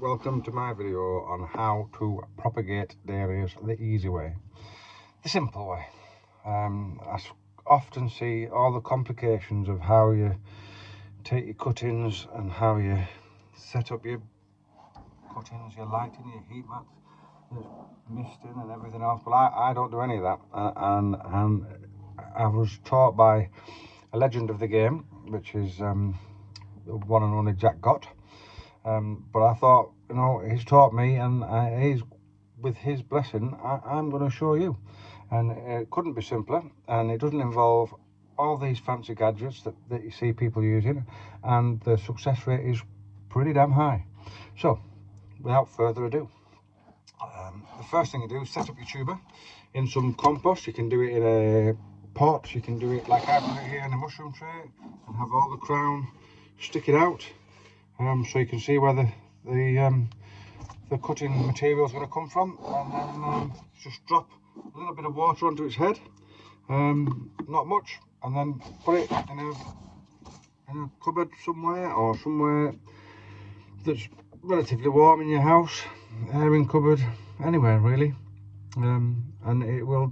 welcome to my video on how to propagate dahlias the easy way, the simple way. I often see all the complications of how you take your cuttings and how you set up your cuttings, your lighting, your heat mats, there's misting and everything else, but I don't do any of that, and I was taught by a legend of the game, which is the one and only Jack Gott. But I thought, you know, he's taught me, and he's, with his blessing, I'm going to show you. And it couldn't be simpler, and it doesn't involve all these fancy gadgets that you see people using, and the success rate is pretty damn high. So, without further ado, the first thing you do is set up your tuber in some compost. You can do it in a pot, you can do it like I've done it here in a mushroom tray, and have all the crown sticking out. So you can see where the cutting material is going to come from, and then just drop a little bit of water onto its head, not much, and then put it in a cupboard somewhere, or somewhere that's relatively warm in your house, airing cupboard, anywhere really, and it will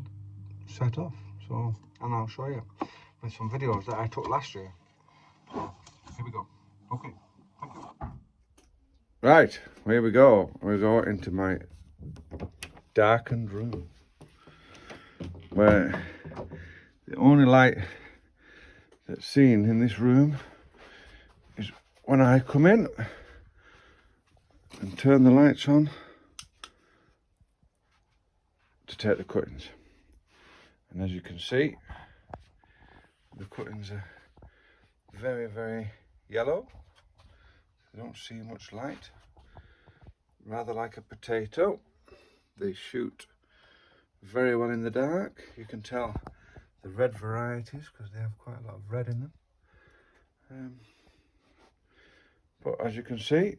set off. So, and I'll show you with some videos that I took last year. Here we go. Okay. Thank you. Right, here we go. We go into my darkened room, where the only light that's seen in this room is when I come in and turn the lights on to take the cuttings. And as you can see, the cuttings are very, very yellow. They don't see much light, rather like a potato. They shoot very well in the dark. You can tell the red varieties because they have quite a lot of red in them. But as you can see,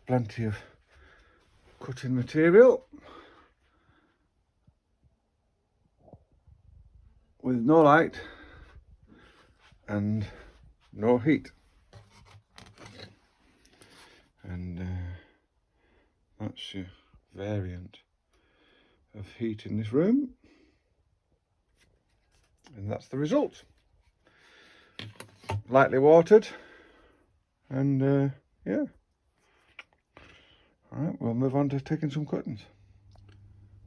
plenty of cutting material with no light and no heat. And that's your variant of heat in this room, and that's the result. Lightly watered, and yeah. Alright, we'll move on to taking some cuttings.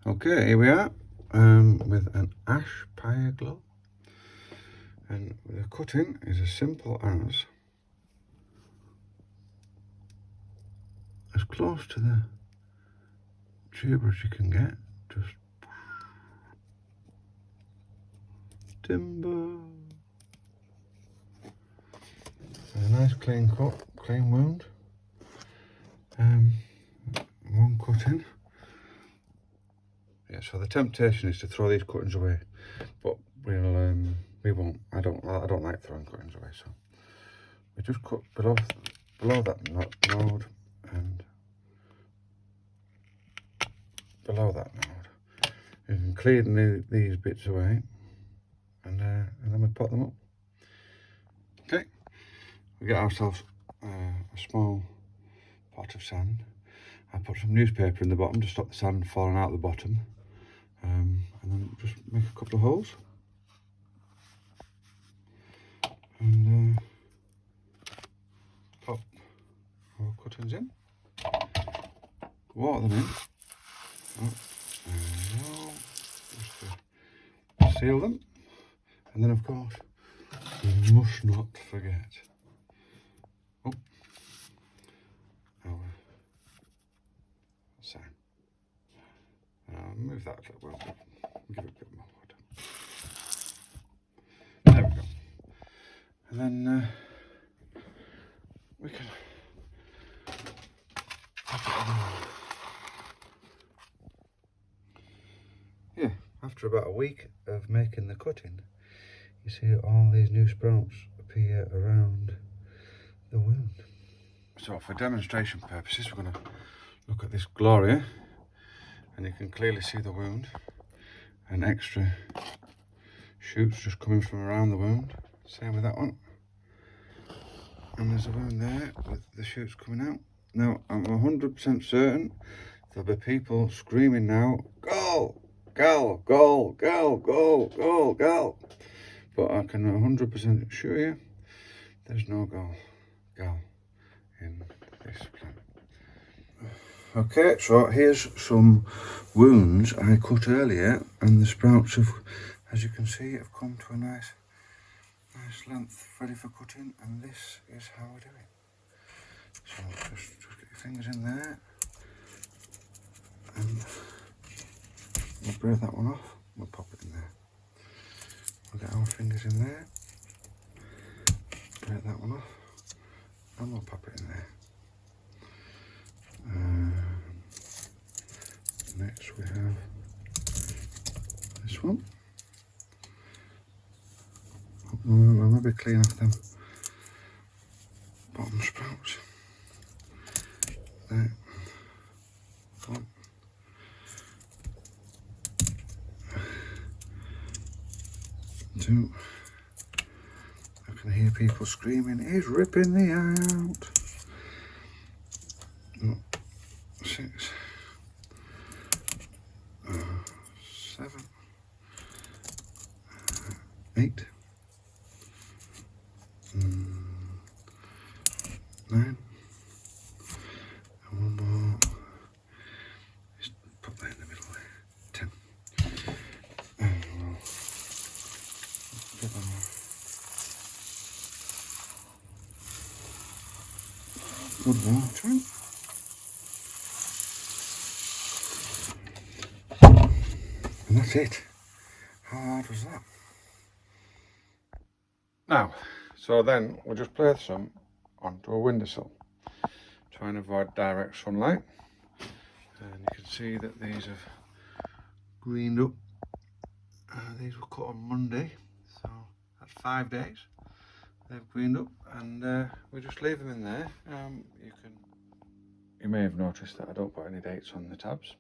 Okay, here we are with an ash pyre glow, and the cutting is as simple as close to the tuber as you can get. Just timber. A nice clean cut, clean wound. One cutting. Yeah, so the temptation is to throw these cuttings away, but we won't. I don't like throwing cuttings away, so we just cut below that node and below that node. You can clean these bits away, and then we pot them up. Okay, we get ourselves a small pot of sand. I put some newspaper in the bottom to stop the sand falling out the bottom, and then just make a couple of holes, and pop our cuttings in, water them in. Just to seal them, and then of course we must not forget our sign. Move that a little bit, give it a bit more water. There we go. And then we can yeah, after about a week of making the cutting, you see all these new sprouts appear around the wound. So for demonstration purposes, we're going to look at this Gloria, and you can clearly see the wound and extra shoots just coming from around the wound. Same with that one. And there's a wound there with the shoots coming out. Now, I'm 100% certain there'll be people screaming now, goal, goal, goal, goal, goal, goal, goal. But I can 100% assure you there's no goal in this plant. Okay, so here's some wounds I cut earlier, and the sprouts have, as you can see, have come to a nice length ready for cutting, and this is how we do it. So just get your fingers in there, and we'll break that one off, we'll pop it in there. We'll get our fingers in there, break that one off, and we'll pop it in there. Next we have this one. We'll maybe clean off them bottom sprouts. There. One. Two. I can hear people screaming, he's ripping the eye out. 6. 7. 8. 9. And one more. Just put that in the middle there. 10. And we'll get them off. Good watering. And that's it. How hard was that? Now, so then we'll just place some onto a windowsill. Try and avoid direct sunlight. And you can see that these have greened up. These were cut on Monday, so that's 5 days. They've greened up, and we just leave them in there. You may have noticed that I don't put any dates on the tabs.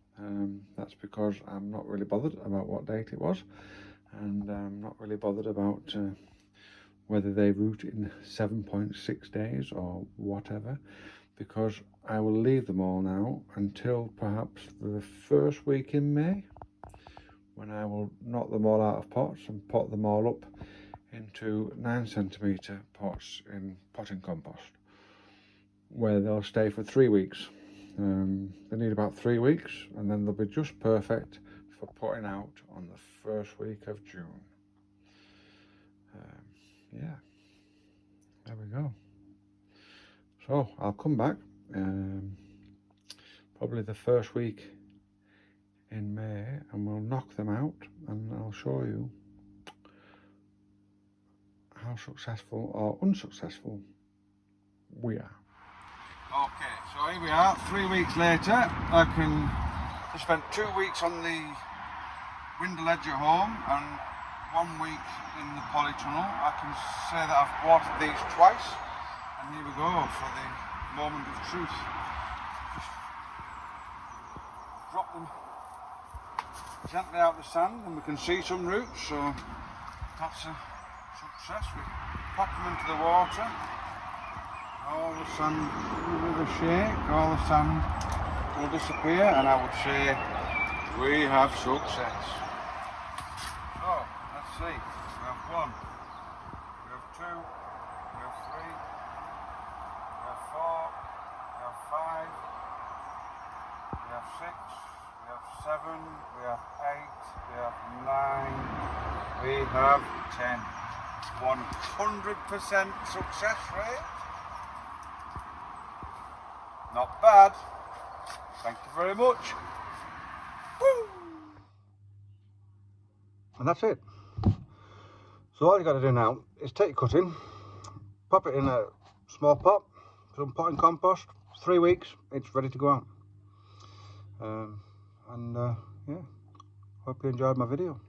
That's because I'm not really bothered about what date it was, and I'm not really bothered about whether they root in 7.6 days or whatever, because I will leave them all now until perhaps the first week in May, when I will knock them all out of pots and pot them all up into 9cm pots in potting compost, where they'll stay for 3 weeks. They need about 3 weeks, and then they'll be just perfect for putting out on the first week of June. Yeah, there we go. So I'll come back probably the first week in May, and we'll knock them out, and I'll show you how successful or unsuccessful we are. Okay, so here we are, 3 weeks later. I spent 2 weeks on the window ledge at home and 1 week in the polytunnel. I can say that I've watered these twice, and here we go for the moment of truth. Just drop them gently out the sand, and we can see some roots, so that's a success. We pop them into the water, all the sand will give a shake, all the sand will disappear, and I would say we have success. So let's see, we have 1, we have 2, we have 3, we have 4, we have 5, we have 6, we have 7, we have 8, we have 9, we have 10. 100% success rate. Not bad. Thank you very much. Woo! And that's it. So all you got to do now is take your cutting, pop it in a small pot, some potting compost, 3 weeks, it's ready to go out. Yeah, hope you enjoyed my video.